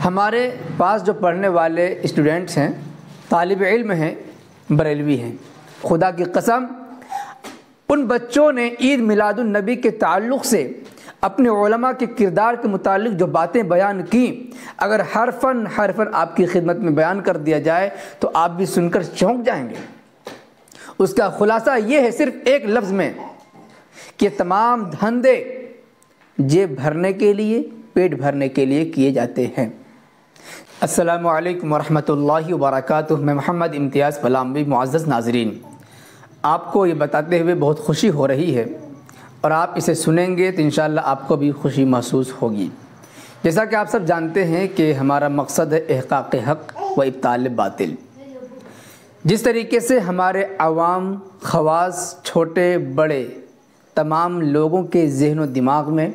ہمارے پاس جو پڑھنے والے اسٹوڈنٹس ہیں، طالب علم ہیں، بریلوی ہیں، خدا کی قسم ان بچوں نے عید میلاد النبی کے تعلق سے اپنے علماء کے کردار کے متعلق جو باتیں بیان کی، اگر حرفاً آپ کی خدمت میں بیان کر دیا جائے تو آپ بھی سن کر چونک جائیں گے۔ اس کا خلاصہ یہ ہے صرف ایک لفظ میں کہ تمام دھندے جیب بھرنے کے لیے، پیٹ بھرنے کے لیے کیے جاتے ہیں۔ السلام علیکم ورحمۃ اللہ وبرکاتہ۔ میں محمد امتیاز پلاموی۔ معزز ناظرین، آپ کو یہ بتاتے ہوئے بہت خوشی ہو رہی ہے اور آپ اسے سنیں گے تو انشاءاللہ آپ کو بھی خوشی محسوس ہوگی۔ جیسا کہ آپ سب جانتے ہیں کہ ہمارا مقصد ہے احقاق حق و ابطال باطل۔ جس طریقے سے ہمارے عوام، خواص، چھوٹے بڑے تمام لوگوں کے ذہن و دماغ میں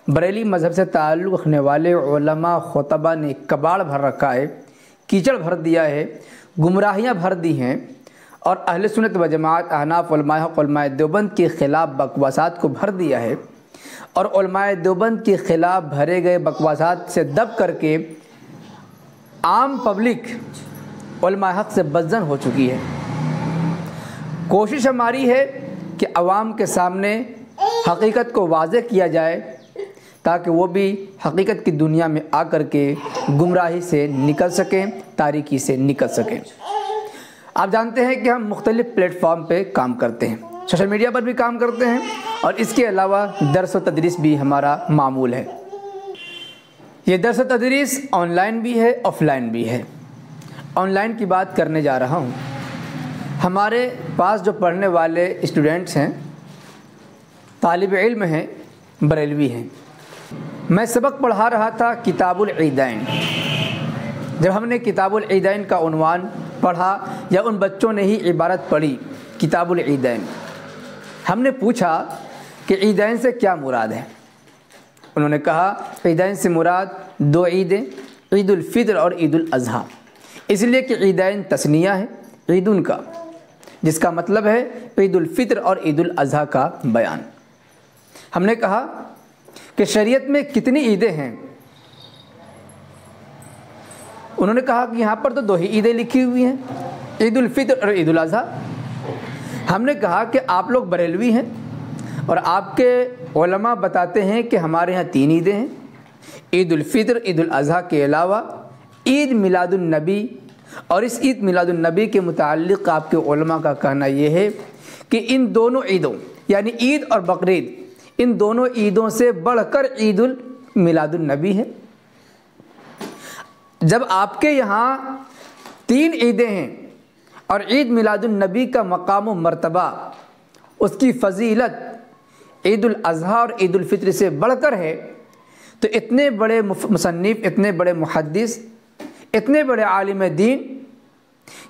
بریلی مذہب سے تعلق رکھنے والے علماء خطبہ نے کباڑ بھر رکھا ہے، کیچڑ بھر دیا ہے، گمراہیاں بھر دی ہیں، اور اہل سنت و جماعت، احناف، علماء حق، علماء دیوبند کے خلاف بکواسات کو بھر دیا ہے، اور علماء دیوبند کے خلاف بھرے گئے بکواسات سے دب کر کے عام پبلک علماء حق سے بدظن ہو چکی ہے۔ کوشش ہماری ہے کہ عوام کے سامنے حقیقت کو واضح کیا جائے تاکہ وہ بھی حقیقت کی دنیا میں آ کر کے گمراہی سے نکل سکیں، تاریکی سے نکل سکیں۔ آپ جانتے ہیں کہ ہم مختلف پلیٹ فارم پہ کام کرتے ہیں، سوشل میڈیا پر بھی کام کرتے ہیں، اور اس کے علاوہ درس و تدریس بھی ہمارا معمول ہے۔ یہ درس و تدریس آن لائن بھی ہے، آف لائن بھی ہے۔ آن لائن کی بات کرنے جا رہا ہوں۔ ہمارے پاس جو پڑھنے والے اسٹوڈنٹس ہیں، طالب علم ہیں، بریلوی ہیں۔ میں سبق پڑھا رہا تھا کتاب العیدین۔ جب ہم نے کتاب العیدین کا عنوان پڑھا یا ان بچوں نے ہی عبارت پڑھی کتاب العیدین، ہم نے پوچھا کہ عیدین سے کیا مراد ہے؟ انہوں نے کہا عیدین سے مراد دو عیدیں، عید الفطر اور عید الاضحیٰ، اس لیے کہ عیدین تثنیہ ہے عیدن کا، جس کا مطلب ہے عید الفطر اور عید الاضحیٰ کا بیان۔ ہم نے کہا کہ شریعت میں کتنی عیدیں ہیں؟ انہوں نے کہا کہ یہاں پر تو دو ہی عیدیں لکھی ہوئی ہیں، عید الفطر اور عید الاضحیٰ۔ ہم نے کہا کہ آپ لوگ بریلوی ہیں اور آپ کے علماء بتاتے ہیں کہ ہمارے ہاں تین عیدیں ہیں، عید الفطر، عید الاضحیٰ کے علاوہ عید میلاد النبی، اور اس عید میلاد النبی کے متعلق آپ کے علماء کا کہنا یہ ہے کہ ان دونوں عیدوں یعنی عید اور بقرعید، ان دونوں عیدوں سے بڑھ کر عید میلاد النبی ہے۔ جب آپ کے یہاں تین عیدیں ہیں اور عید میلاد النبی کا مقام و مرتبہ، اس کی فضیلت عید الاضحیٰ اور عید الفطر سے بڑھ کر ہے، تو اتنے بڑے مصنف، اتنے بڑے محدث، اتنے بڑے عالم دین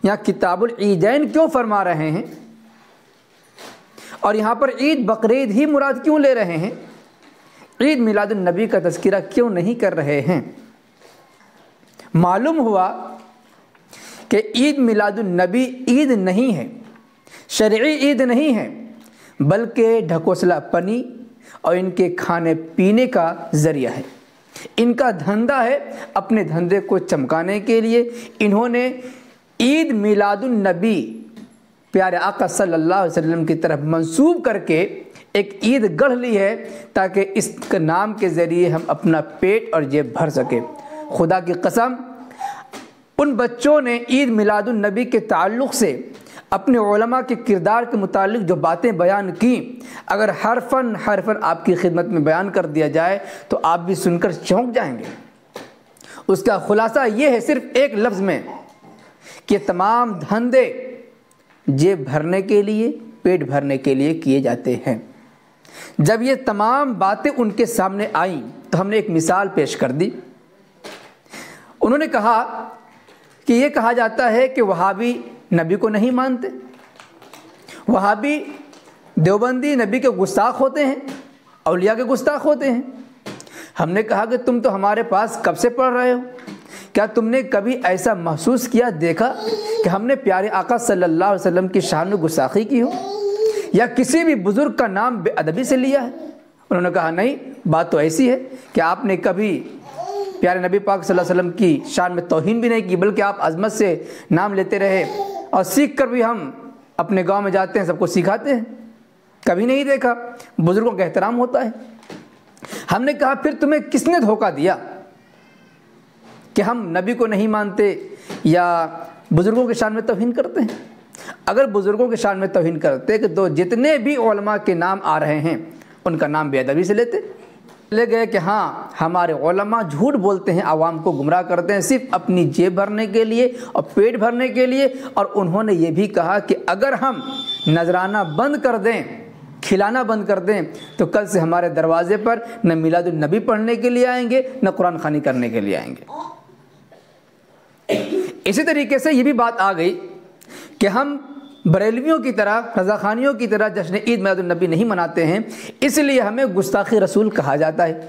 یہاں کتاب العیدین کیوں فرما رہے ہیں، اور یہاں پر عید بقرعید ہی مراد کیوں لے رہے ہیں؟ عید میلاد النبی کا تذکرہ کیوں نہیں کر رہے ہیں؟ معلوم ہوا کہ عید میلاد النبی عید نہیں ہے، شرعی عید نہیں ہے، بلکہ ڈھکوسلا پنی اور ان کے کھانے پینے کا ذریعہ ہے۔ ان کا دھندا ہے، اپنے دھندے کو چمکانے کے لیے انہوں نے عید میلاد النبی پیارے آقا صلی اللہ علیہ وسلم کی طرف منسوب کر کے ایک عید گڑھ لی ہے تاکہ اس کے نام کے ذریعے ہم اپنا پیٹ اور جیب بھر سکیں۔ خدا کی قسم ان بچوں نے عید میلاد النبی کے تعلق سے اپنے علماء کے کردار کے متعلق جو باتیں بیان کی، اگر حرفاً آپ کی خدمت میں بیان کر دیا جائے تو آپ بھی سن کر چونک جائیں گے۔ اس کا خلاصہ یہ ہے صرف ایک لفظ میں کہ تمام دھندے جیب بھرنے کے لیے، پیٹ بھرنے کے لیے کیے جاتے ہیں۔ جب یہ تمام باتیں ان کے سامنے آئیں تو ہم نے ایک مثال پیش کر دی۔ انہوں نے کہا کہ یہ کہا جاتا ہے کہ وہابی نبی کو نہیں مانتے، وہابی دیوبندی نبی کے گستاخ ہوتے ہیں، اولیاء کے گستاخ ہوتے ہیں۔ ہم نے کہا کہ تم تو ہمارے پاس کب سے پڑھ رہے ہو، کیا تم نے کبھی ایسا محسوس کیا، دیکھا کہ ہم نے پیارے آقا صلی اللہ علیہ وسلم کی شان میں گستاخی کی ہو یا کسی بھی بزرگ کا نام بے ادبی سے لیا ہے؟ انہوں نے کہا نہیں، بات تو ایسی ہے کہ آپ نے کبھی پیارے نبی پاک صلی اللہ علیہ وسلم کی شان میں توہین بھی نہیں کی، بلکہ آپ عظمت سے نام لیتے رہے، اور سیکھ کر بھی ہم اپنے گاؤں میں جاتے ہیں سب کو سکھاتے ہیں، کبھی نہیں دیکھا بزرگوں کا احترام ہوتا ہے۔ ہم نے کہا پھر تمہیں کس نے دھوکہ دیا کہ ہم نبی کو نہیں مانتے یا بزرگوں کی شان میں توہین کرتے ہیں؟ اگر بزرگوں کی شان میں توہین کرتے تو جتنے بھی علماء کے نام آ رہے ہیں ان کا نام بے ادبی سے لیتے، لے گئے کہ ہاں ہمارے علماء جھوٹ بولتے ہیں، عوام کو گمراہ کرتے ہیں صرف اپنی جیب بھرنے کے لیے اور پیٹ بھرنے کے لیے۔ اور انہوں نے یہ بھی کہا کہ اگر ہم نذرانہ بند کر دیں، کھلانا بند کر دیں، تو کل سے ہمارے دروازے پر نہ میلاد النبی پڑھنے کے لیے آئیں گے نہ قرآن خوانی کرنے کے لیے آئیں گے۔ اسی طریقے سے یہ بھی بات آ گئی کہ ہم بریلویوں کی طرح، رضا خانیوں کی طرح جشن عید میلاد النبی نہیں مناتے ہیں، اس لیے ہمیں گستاخی رسول کہا جاتا ہے۔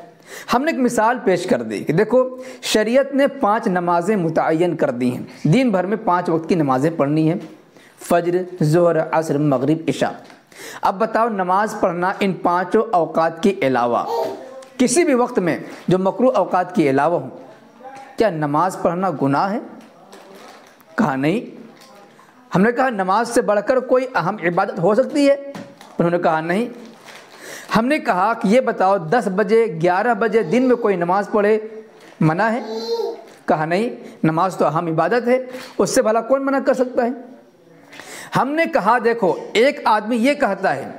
ہم نے ایک مثال پیش کر دی کہ دیکھو شریعت نے 5 نمازیں متعین کر دی ہیں، دن بھر میں 5 وقت کی نمازیں پڑھنی ہیں، فجر، ظہر، عصر، مغرب، عشاء۔ اب بتاؤ نماز پڑھنا ان 5 اوقات کے علاوہ کسی بھی وقت میں جو مکروہ اوقات کے علاوہ ہوں، کیا نماز پڑھنا گناہ ہے؟ کہا نہیں۔ ہم نے کہا نماز سے بڑھ کر کوئی اہم عبادت ہو سکتی ہے؟ انہوں نے کہا نہیں۔ ہم نے کہا کہ یہ بتاؤ 10 بجے 11 بجے دن میں کوئی نماز پڑھے منع ہے؟ کہا نہیں، نماز تو اہم عبادت ہے، اس سے بھلا کون منع کر سکتا ہے؟ ہم نے کہا دیکھو ایک آدمی یہ کہتا ہے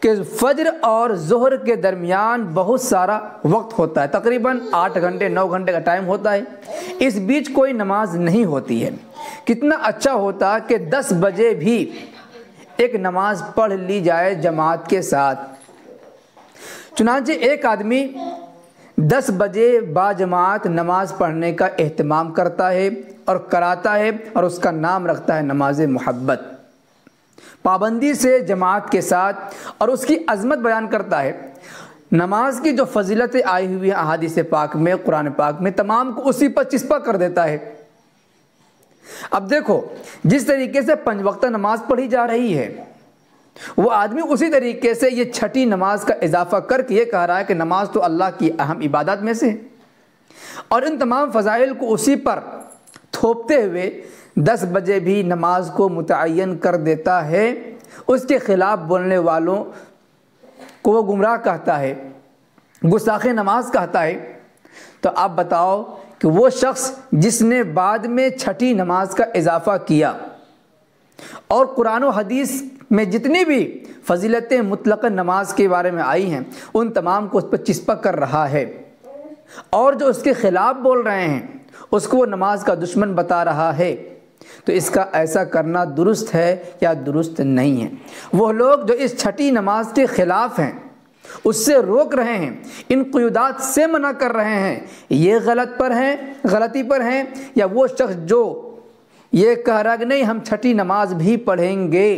کہ فجر اور ظہر کے درمیان بہت سارا وقت ہوتا ہے، تقریباً 8 گھنٹے 9 گھنٹے کا ٹائم ہوتا ہے، اس بیچ کوئی نماز نہیں ہوتی ہے۔ کتنا اچھا ہوتا کہ 10 بجے بھی ایک نماز پڑھ لی جائے جماعت کے ساتھ۔ چنانچہ ایک آدمی 10 بجے باجماعت نماز پڑھنے کا اہتمام کرتا ہے اور کراتا ہے، اور اس کا نام رکھتا ہے نماز محبت، پابندی سے جماعت کے ساتھ، اور اس کی عظمت بیان کرتا ہے۔ نماز کی جو فضیلتیں آئی ہوئی ہیں احادیث پاک میں، قرآن پاک میں، تمام کو اسی پر چسپاں کر دیتا ہے۔ اب دیکھو جس طریقے سے 5 وقتہ نماز پڑھی جا رہی ہے، وہ آدمی اسی طریقے سے یہ 6ٹھی نماز کا اضافہ کر کے یہ کہہ رہا ہے کہ نماز تو اللہ کی اہم عبادات میں سے ہے، اور ان تمام فضائل کو اسی پر تھوپتے ہوئے 10 بجے بھی نماز کو متعین کر دیتا ہے۔ اس کے خلاف بولنے والوں کو وہ گمراہ کہتا ہے، گستاخ نماز کہتا ہے۔ تو آپ بتاؤ کہ وہ شخص جس نے بعد میں 6ٹھی نماز کا اضافہ کیا اور قرآن و حدیث میں جتنی بھی فضیلتیں مطلق نماز کے بارے میں آئی ہیں ان تمام کو اس پر چسپاں کر رہا ہے، اور جو اس کے خلاف بول رہے ہیں اس کو وہ نماز کا دشمن بتا رہا ہے، تو اس کا ایسا کرنا درست ہے یا درست نہیں ہے؟ وہ لوگ جو اس 6ٹھی نماز کے خلاف ہیں، اس سے روک رہے ہیں، ان قیودات سے منع کر رہے ہیں، یہ غلطی پر ہیں، یا وہ شخص جو یہ کہہ رہا ہے کہ نہیں ہم 6ٹھی نماز بھی پڑھیں گے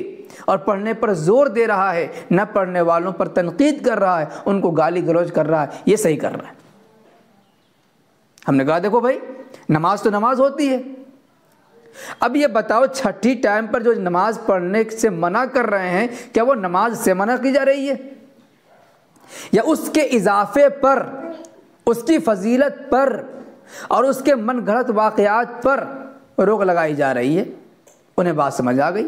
اور پڑھنے پر زور دے رہا ہے، نہ پڑھنے والوں پر تنقید کر رہا ہے، ان کو گالی گلوچ کر رہا ہے، یہ صحیح کر رہا ہے؟ ہم نے کہا دیکھو بھائی نماز تو نماز ہوتی ہے۔ اب یہ بتاؤ 6ٹھی ٹائم پر جو نماز پڑھنے سے منع کر رہے ہیں، کیا وہ نماز سے منع کی جا رہی ہے، یا اس کے اضافے پر، اس کی فضیلت پر اور اس کے من گھڑت واقعات پر روک لگائی جا رہی ہے؟ انہیں بات سمجھ آ گئی۔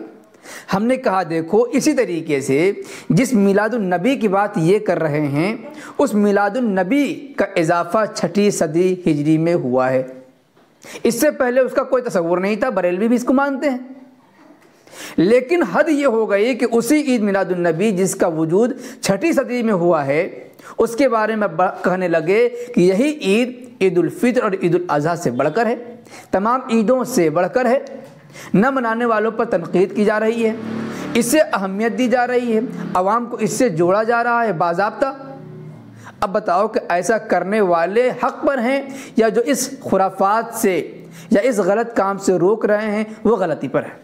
ہم نے کہا دیکھو اسی طریقے سے جس میلاد النبی کی بات یہ کر رہے ہیں، اس میلاد النبی کا اضافہ 6ٹھی صدی ہجری میں ہوا ہے، اس سے پہلے اس کا کوئی تصور نہیں تھا، بریلوی بھی اس کو مانتے ہیں۔ لیکن حد یہ ہو گئی کہ اسی عید میلاد النبی جس کا وجود 6ٹھی صدی میں ہوا ہے، اس کے بارے میں کہنے لگے کہ یہی عید الفطر اور عید الاضحیٰ سے بڑھ کر ہے، تمام عیدوں سے بڑھ کر ہے، نہ منانے والوں پر تنقید کی جا رہی ہے، اس سے اہمیت دی جا رہی ہے، عوام کو اس سے جوڑا جا رہا ہے باضابطہ۔ اب بتاؤ کہ ایسا کرنے والے حق پر ہیں، یا جو اس خرافات سے یا اس غلط کام سے روک رہے ہیں وہ غلطی پر ہے؟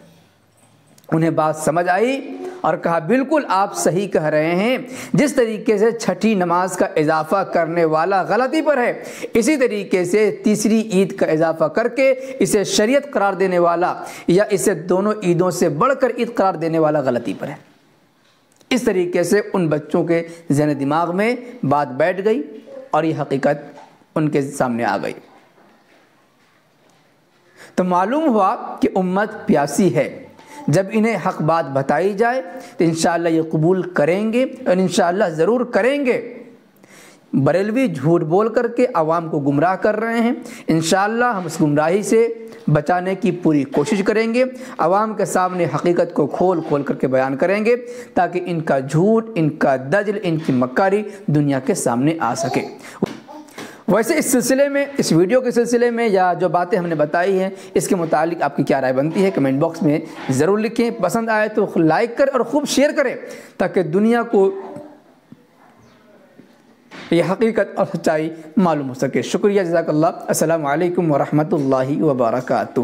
انہیں بات سمجھ آئی اور کہا بالکل آپ صحیح کہہ رہے ہیں، جس طریقے سے 6ٹھی نماز کا اضافہ کرنے والا غلطی پر ہے، اسی طریقے سے تیسری عید کا اضافہ کر کے اسے شریعت قرار دینے والا یا اسے دونوں عیدوں سے بڑھ کر عید قرار دینے والا غلطی پر ہے۔ اس طریقے سے ان بچوں کے ذہن دماغ میں بات بیٹھ گئی اور یہ حقیقت ان کے سامنے آ گئی۔ تو معلوم ہوا کہ امت پیاسی ہے، جب انہیں حق بات بتائی جائے تو انشاءاللہ یہ قبول کریں گے اور انشاءاللہ ضرور کریں گے۔ بریلوی جھوٹ بول کر کے عوام کو گمراہ کر رہے ہیں، انشاءاللہ ہم اس گمراہی سے بچانے کی پوری کوشش کریں گے، عوام کے سامنے حقیقت کو کھول کھول کر کے بیان کریں گے تاکہ ان کا جھوٹ، ان کا دجل، ان کی مکاری دنیا کے سامنے آ سکے۔ ویسے اس سلسلے میں، اس ویڈیو کے سلسلے میں یا جو باتیں ہم نے بتائی ہیں، اس کے متعلق آپ کی کیا رائے بنتی ہے کمنٹ باکس میں ضرور لکھیں۔ پسند آئے تو لائک کریں اور خوب شیئر کریں تاکہ دنیا کو یہ حقیقت اور سچائی معلوم ہو سکے۔ شکریہ، جزاک اللہ۔ السلام علیکم ورحمۃ اللہ وبرکاتہ۔